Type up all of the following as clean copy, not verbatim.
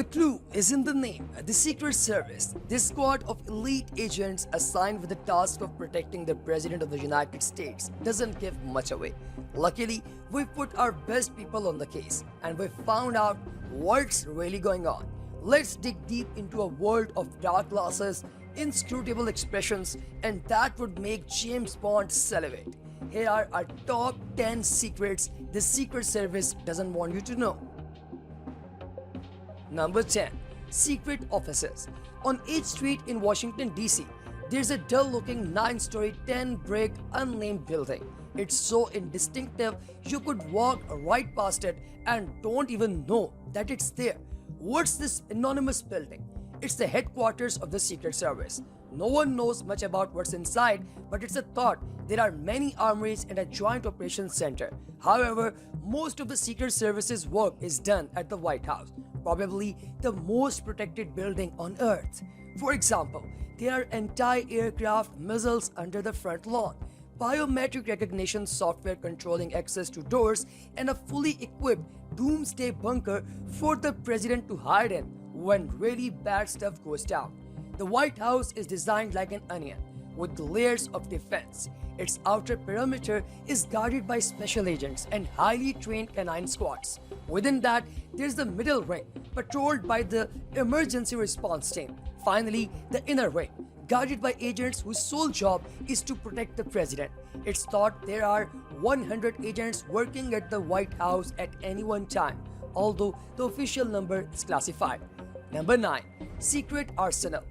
The clue is in the name, the Secret Service. This squad of elite agents assigned with the task of protecting the President of the United States doesn't give much away. Luckily, we put our best people on the case and we found out what's really going on. Let's dig deep into a world of dark glasses, inscrutable expressions, and that would make James Bond salivate. Here are our top 10 secrets the Secret Service doesn't want you to know. Number 10. Secret Offices. On H Street in Washington, D.C., there's a dull-looking 9-story, 10-brick, unnamed building. It's so indistinctive you could walk right past it and don't even know that it's there. What's this anonymous building? It's the headquarters of the Secret Service. No one knows much about what's inside, but it's a thought. There are many armories and a joint operations center. However, most of the Secret Service's work is done at the White House, probably the most protected building on Earth. For example, there are anti-aircraft missiles under the front lawn, biometric recognition software controlling access to doors, and a fully equipped doomsday bunker for the president to hide in when really bad stuff goes down. The White House is designed like an onion, with layers of defense. Its outer perimeter is guarded by special agents and highly trained canine squads. Within that, there's the middle ring, patrolled by the emergency response team. Finally, the inner ring, guarded by agents whose sole job is to protect the president. It's thought there are 100 agents working at the White House at any one time, although the official number is classified. Number 9. Secret Arsenal.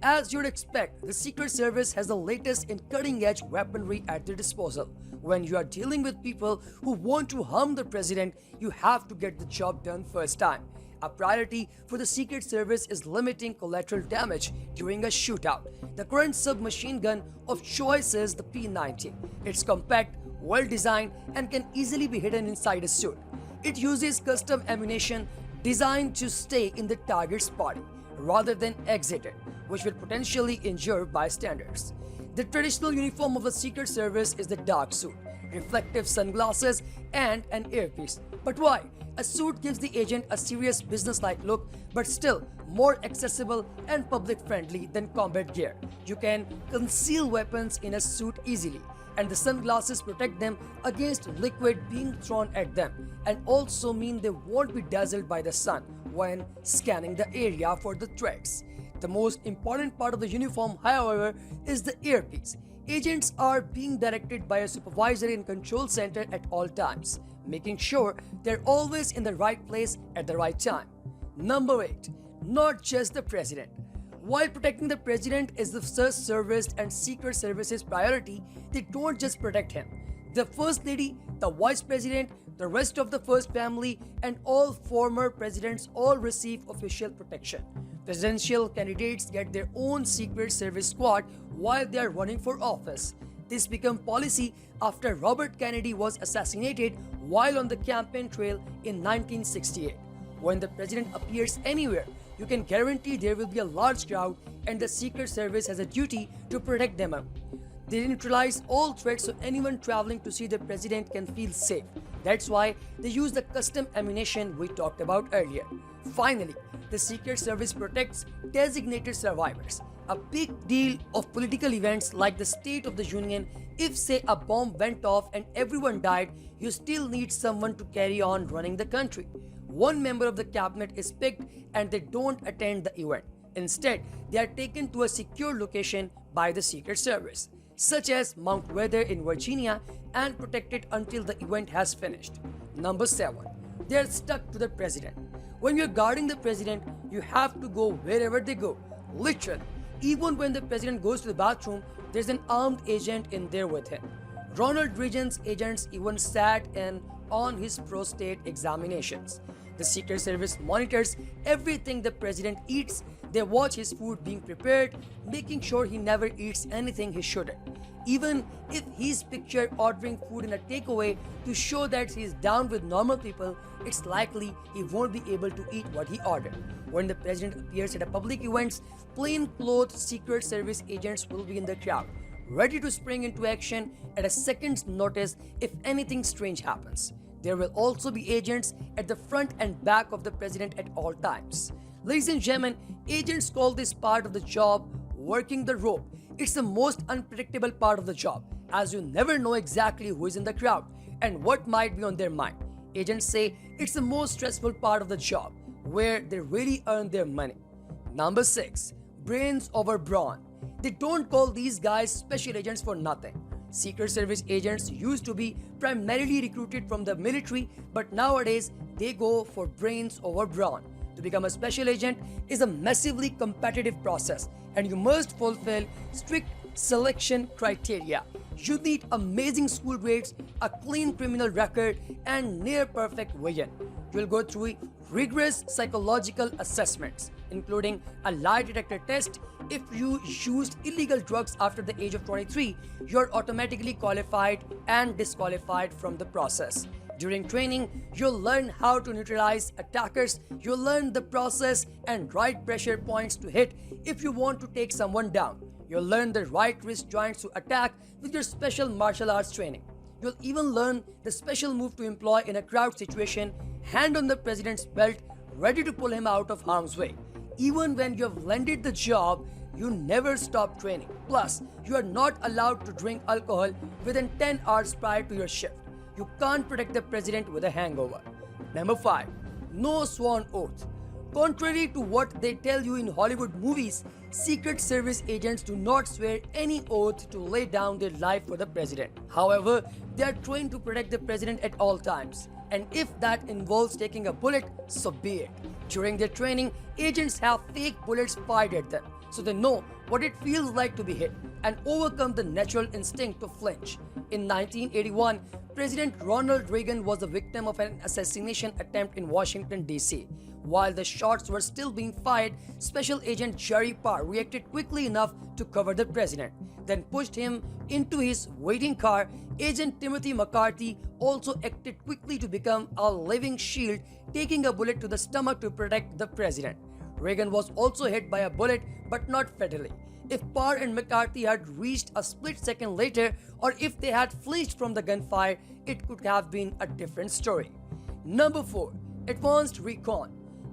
As you'd expect, the Secret Service has the latest in cutting-edge weaponry at their disposal. When you are dealing with people who want to harm the president, you have to get the job done first time. A priority for the Secret Service is limiting collateral damage during a shootout. The current submachine gun of choice is the P90. It's compact, well-designed, and can easily be hidden inside a suit. It uses custom ammunition designed to stay in the target's body rather than exit it, which will potentially injure bystanders. The traditional uniform of the Secret Service is the dark suit, reflective sunglasses, and an earpiece. But why? A suit gives the agent a serious business-like look, but still more accessible and public-friendly than combat gear. You can conceal weapons in a suit easily, and the sunglasses protect them against liquid being thrown at them, and also mean they won't be dazzled by the sun when scanning the area for the threats. The most important part of the uniform, however, is the earpiece. Agents are being directed by a supervisory and control center at all times, making sure they're always in the right place at the right time. Number 8. Not just the president. While protecting the president is the search service and Secret Service's priority, they don't just protect him. The First Lady, the Vice President, the rest of the First Family, and all former presidents all receive official protection. Presidential candidates get their own Secret Service squad while they are running for office. This became policy after Robert Kennedy was assassinated while on the campaign trail in 1968. When the president appears anywhere, you can guarantee there will be a large crowd, and the Secret Service has a duty to protect them. They neutralize all threats so anyone traveling to see the president can feel safe. That's why they use the custom ammunition we talked about earlier. Finally, the Secret Service protects designated survivors. A big deal of political events like the State of the Union, if say a bomb went off and everyone died, you still need someone to carry on running the country. One member of the cabinet is picked and they don't attend the event. Instead, they are taken to a secure location by the Secret Service, such as Mount Weather in Virginia, and protected until the event has finished. Number 7. They are stuck to the president. When you're guarding the president, you have to go wherever they go. Literally. Even when the president goes to the bathroom, there's an armed agent in there with him. Ronald Reagan's agents even sat in on his prostate examinations. The Secret Service monitors everything the president eats. They watch his food being prepared, making sure he never eats anything he shouldn't. Even if he's pictured ordering food in a takeaway to show that he's down with normal people, it's likely he won't be able to eat what he ordered. When the president appears at a public events, plain-clothed Secret Service agents will be in the crowd, ready to spring into action at a second's notice if anything strange happens. There will also be agents at the front and back of the president at all times. Ladies and gentlemen, agents call this part of the job working the rope. It's the most unpredictable part of the job, as you never know exactly who is in the crowd and what might be on their mind. Agents say it's the most stressful part of the job, where they really earn their money. Number 6. Brains over brawn. They don't call these guys special agents for nothing. Secret Service agents used to be primarily recruited from the military, but nowadays they go for brains over brawn. To become a special agent is a massively competitive process, and you must fulfill strict selection criteria. You need amazing school grades, a clean criminal record, and near perfect vision. You will go through rigorous psychological assessments, including a lie detector test. If you used illegal drugs after the age of 23, you're automatically qualified and disqualified from the process. During training, you'll learn how to neutralize attackers, you'll learn the process and right pressure points to hit if you want to take someone down. You'll learn the right wrist joints to attack with your special martial arts training. You'll even learn the special move to employ in a crowd situation, hand on the president's belt, ready to pull him out of harm's way. Even when you have landed the job, you never stop training. Plus, you are not allowed to drink alcohol within 10 hours prior to your shift. You can't protect the president with a hangover. Number 5. No Swan Oath. Contrary to what they tell you in Hollywood movies, Secret Service agents do not swear any oath to lay down their life for the president. However, they are trained to protect the president at all times. And if that involves taking a bullet, so be it. During their training, agents have fake bullets fired at them, so they know what it feels like to be hit and overcome the natural instinct to flinch. In 1981, President Ronald Reagan was the victim of an assassination attempt in Washington, D.C. While the shots were still being fired, Special Agent Jerry Parr reacted quickly enough to cover the president, then pushed him into his waiting car. Agent Timothy McCarthy also acted quickly to become a living shield, taking a bullet to the stomach to protect the president. Reagan was also hit by a bullet, but not fatally. If Parr and McCarthy had reached a split second later, or if they had flinched from the gunfire, it could have been a different story. Number 4. Advanced Recon.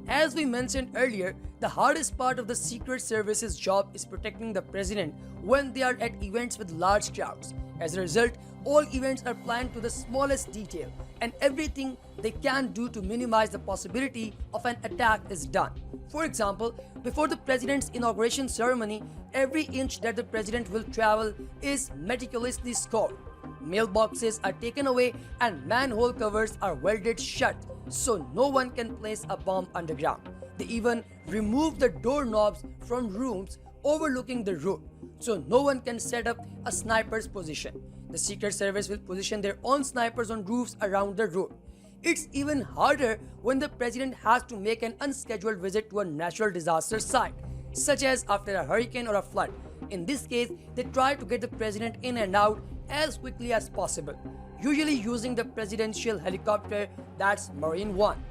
As we mentioned earlier, the hardest part of the Secret Service's job is protecting the president when they are at events with large crowds. As a result, all events are planned to the smallest detail, and everything they can do to minimize the possibility of an attack is done. For example, before the president's inauguration ceremony, every inch that the president will travel is meticulously scored. Mailboxes are taken away and manhole covers are welded shut, so no one can place a bomb underground. They even remove the doorknobs from rooms overlooking the road, so no one can set up a sniper's position. The Secret Service will position their own snipers on roofs around the road. It's even harder when the president has to make an unscheduled visit to a natural disaster site, such as after a hurricane or a flood. In this case, they try to get the president in and out as quickly as possible, usually using the presidential helicopter, that's Marine One.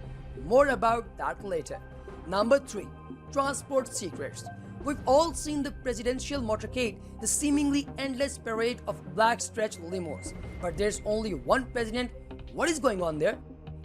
More about that later. Number 3. Transport secrets. We've all seen the presidential motorcade, the seemingly endless parade of black stretch limos. But there's only one president. What is going on there?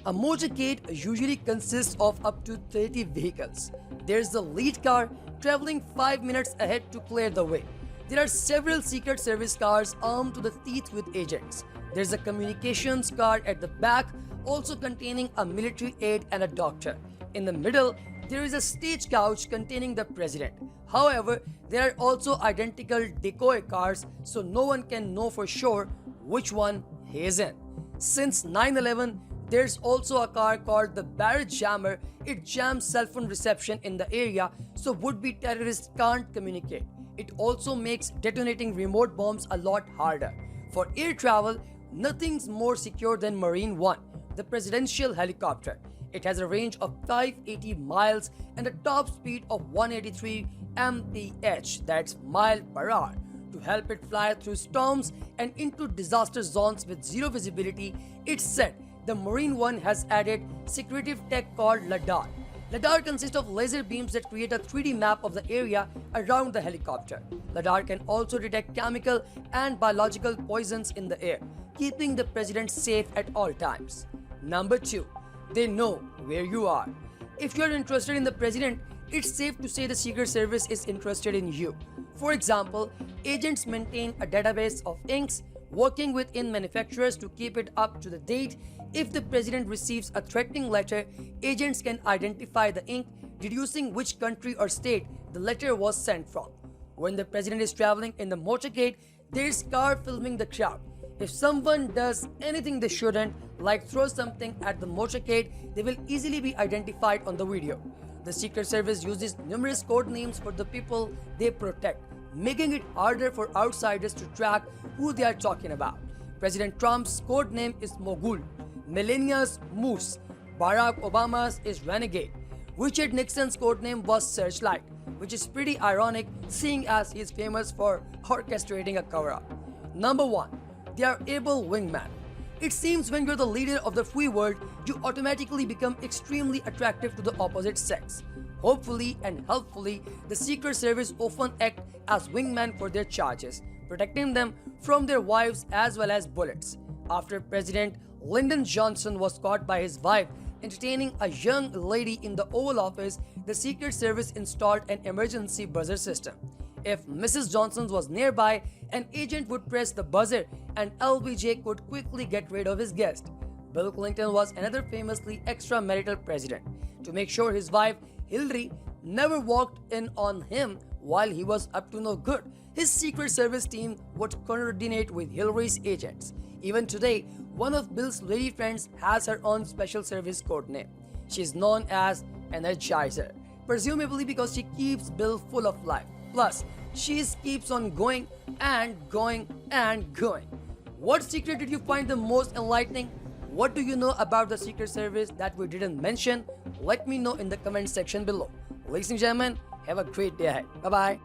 A motorcade usually consists of up to 30 vehicles. There's the lead car traveling 5 minutes ahead to clear the way. There are several Secret Service cars armed to the teeth with agents. There's a communications car at the back, also containing a military aide and a doctor. In the middle, there is a stagecoach containing the president. However, there are also identical decoy cars, so no one can know for sure which one he is in. Since 9/11, there's also a car called the Barrett Jammer. It jams cell phone reception in the area, so would-be terrorists can't communicate. It also makes detonating remote bombs a lot harder. For air travel, nothing's more secure than Marine One, the presidential helicopter. It has a range of 580 miles and a top speed of 183 mph, that's mile per hour. To help it fly through storms and into disaster zones with zero visibility, it's said the Marine One has added secretive tech called LiDAR. LiDAR consists of laser beams that create a 3D map of the area around the helicopter. LiDAR can also detect chemical and biological poisons in the air, keeping the president safe at all times. Number 2. They know where you are. If you are interested in the president, it's safe to say the Secret Service is interested in you. For example, agents maintain a database of inks, working with ink manufacturers to keep it up to the date. If the president receives a threatening letter, agents can identify the ink, deducing which country or state the letter was sent from. When the president is traveling in the motorcade, there's car filming the crowd. If someone does anything they shouldn't, like throw something at the motorcade, they will easily be identified on the video. The Secret Service uses numerous code names for the people they protect, making it harder for outsiders to track who they are talking about. President Trump's code name is Mogul, Melania's Moose, Barack Obama's is Renegade. Richard Nixon's code name was Searchlight, which is pretty ironic seeing as he is famous for orchestrating a cover-up. Number 1. They are able wingman. It seems when you're the leader of the free world, you automatically become extremely attractive to the opposite sex. Hopefully and helpfully, the Secret Service often act as wingman for their charges, protecting them from their wives as well as bullets. After President Lyndon Johnson was caught by his wife entertaining a young lady in the Oval Office, the Secret Service installed an emergency buzzer system. If Mrs. Johnson was nearby, an agent would press the buzzer and LBJ could quickly get rid of his guest. Bill Clinton was another famously extramarital president. To make sure his wife, Hillary, never walked in on him while he was up to no good, his Secret Service team would coordinate with Hillary's agents. Even today, one of Bill's lady friends has her own special service code name. She is known as Energizer, presumably because she keeps Bill full of life. Plus, she keeps on going and going and going. What secret did you find the most enlightening? What do you know about the Secret Service that we didn't mention? Let me know in the comment section below. Ladies and gentlemen, have a great day ahead. Bye-bye.